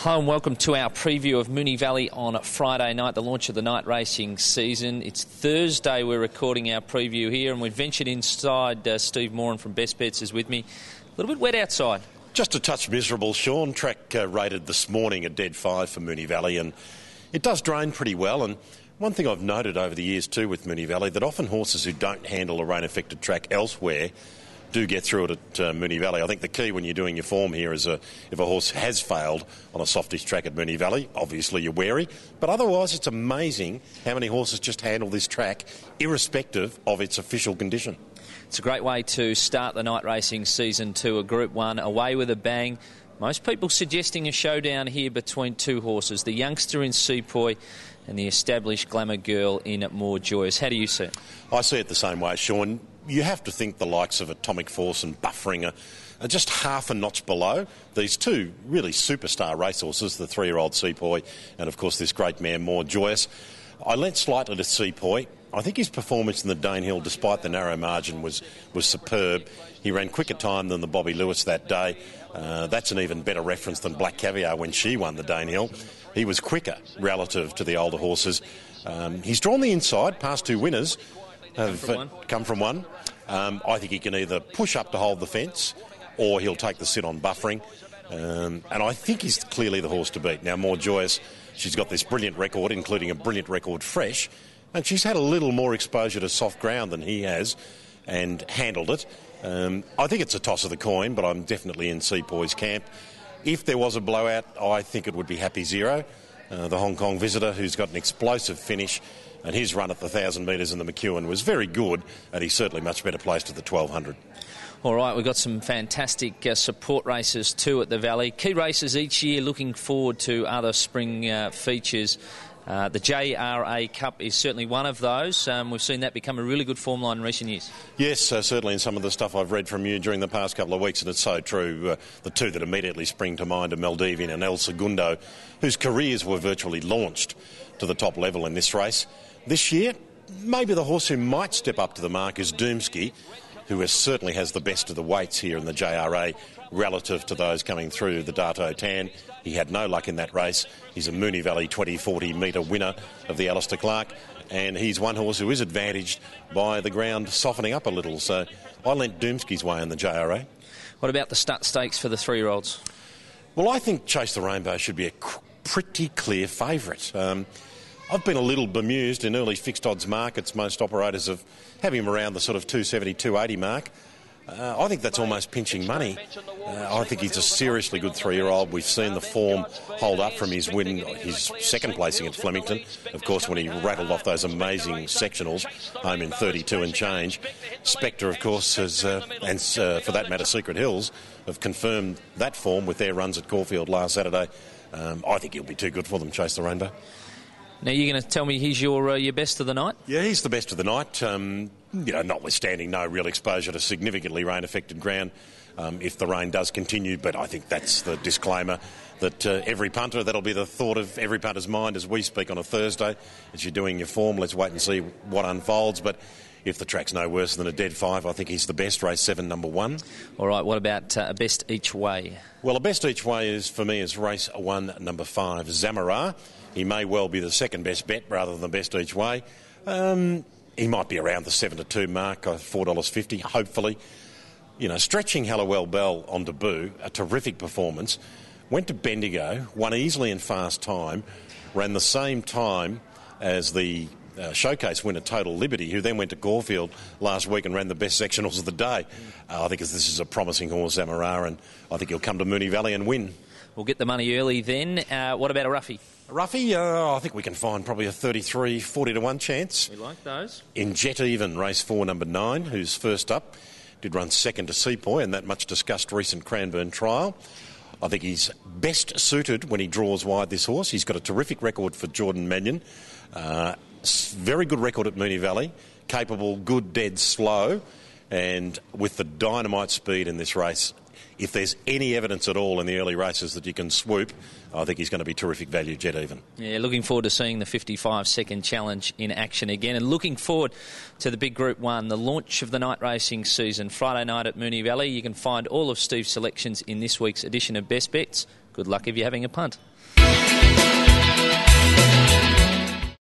Hello and welcome to our preview of Moonee Valley on Friday night, the launch of the night racing season. It's Thursday we're recording our preview here, and we've ventured inside. Steve Moran from Best Bets is with me. A little bit wet outside. Just a touch miserable, Sean. Track rated this morning a dead 5 for Moonee Valley, and it does drain pretty well. And one thing I've noted over the years too with Moonee Valley, that often horses who don't handle a rain-affected track elsewhere do get through it at Moonee Valley. I think the key when you're doing your form here is if a horse has failed on a softish track at Moonee Valley, obviously you're wary. But otherwise, it's amazing how many horses just handle this track, irrespective of its official condition. It's a great way to start the night racing season to a Group 1, away with a bang. Most people suggesting a showdown here between two horses, the youngster in Sepoy and the established glamour girl in More Joyous. How do you see it? I see it the same way, Sean. You have to think the likes of Atomic Force and Buffering are just half a notch below these two really superstar racehorses, the 3-year-old Sepoy and, of course, this great mare, More Joyous. I lent slightly to Sepoy. I think his performance in the Danehill, despite the narrow margin, was superb. He ran quicker time than the Bobby Lewis that day. That's an even better reference than Black Caviar when she won the Danehill. He was quicker relative to the older horses. He's drawn the inside. Past two winners have come from one. I think he can either push up to hold the fence or he'll take the sit on Buffering. And I think he's clearly the horse to beat. Now, More Joyous, she's got this brilliant record, including a brilliant record fresh, and she's had a little more exposure to soft ground than he has and handled it. I think it's a toss of the coin, but I'm definitely in Sepoy's camp. If there was a blowout, I think it would be Happy Zero, the Hong Kong visitor, who's got an explosive finish, and his run at the 1,000 metres in the McEwen was very good, and he's certainly much better placed at the 1,200. All right, we've got some fantastic support races too at the Valley. Key races each year, looking forward to other spring features. The JRA Cup is certainly one of those. We've seen that become a really good form line in recent years. Yes, certainly in some of the stuff I've read from you during the past couple of weeks, and it's so true. The two that immediately spring to mind are Maldivian and El Segundo, whose careers were virtually launched to the top level in this race. This year, maybe the horse who might step up to the mark is Doomsky, who certainly has the best of the weights here in the JRA relative to those coming through the Dato Tan. He had no luck in that race. He's a Moonee Valley 20-40 metre winner of the Alistair Clark, and he's one horse who is advantaged by the ground softening up a little. So I lent Doomsky's way in the JRA. What about the Stut Stakes for the 3-year-olds? Well, I think Chase the Rainbow should be a pretty clear favourite. I've been a little bemused in early fixed odds markets. Most operators have him around the sort of 270, 280 mark. I think that's almost pinching money. I think he's a seriously good 3-year-old. We've seen the form hold up from his win, his second placing at Flemington. Of course, when he rattled off those amazing sectionals, home in 32 and change. Spectre, of course, has, and for that matter, Secret Hills, have confirmed that form with their runs at Caulfield last Saturday. I think he'll be too good for them, Chase the Rainbow. Now, you're going to tell me he's your best of the night? Yeah, he's the best of the night. Notwithstanding no real exposure to significantly rain-affected ground if the rain does continue. But I think that's the disclaimer that every punter, that'll be the thought of every punter's mind as we speak on a Thursday. As you're doing your form, let's wait and see what unfolds. But if the track's no worse than a dead 5, I think he's the best. Race 7, number 1. All right, what about a best each way? Well, a best each way is, for me, is race 1, number 5, Zamora. He may well be the second best bet rather than the best each way. He might be around the 7-2 mark, $4.50, hopefully. Stretching Hallowell Bell on debut, a terrific performance. Went to Bendigo, won easily in fast time, ran the same time as the showcase winner Total Liberty, who then went to Caulfield last week and ran the best sectionals of the day. I think this is a promising horse, Zamora, and I think he'll come to Moonee Valley and win. We'll get the money early then. What about a roughie? A roughie, I think we can find probably a 33, 40-1 chance. We like those. In Jet Even, race 4, number 9, who's first up, did run second to Sepoy in that much-discussed recent Cranbourne trial. I think he's best suited when he draws wide, this horse. He's got a terrific record for Jordan Mannion. Very good record at Moonee Valley. Capable, good, dead, slow. And with the dynamite speed in this race, if there's any evidence at all in the early races that you can swoop, I think he's going to be terrific value, jet even. Yeah, looking forward to seeing the 55-second challenge in action again, and looking forward to the big Group 1, the launch of the night racing season, Friday night at Moonee Valley. You can find all of Steve's selections in this week's edition of Best Bets. Good luck if you're having a punt.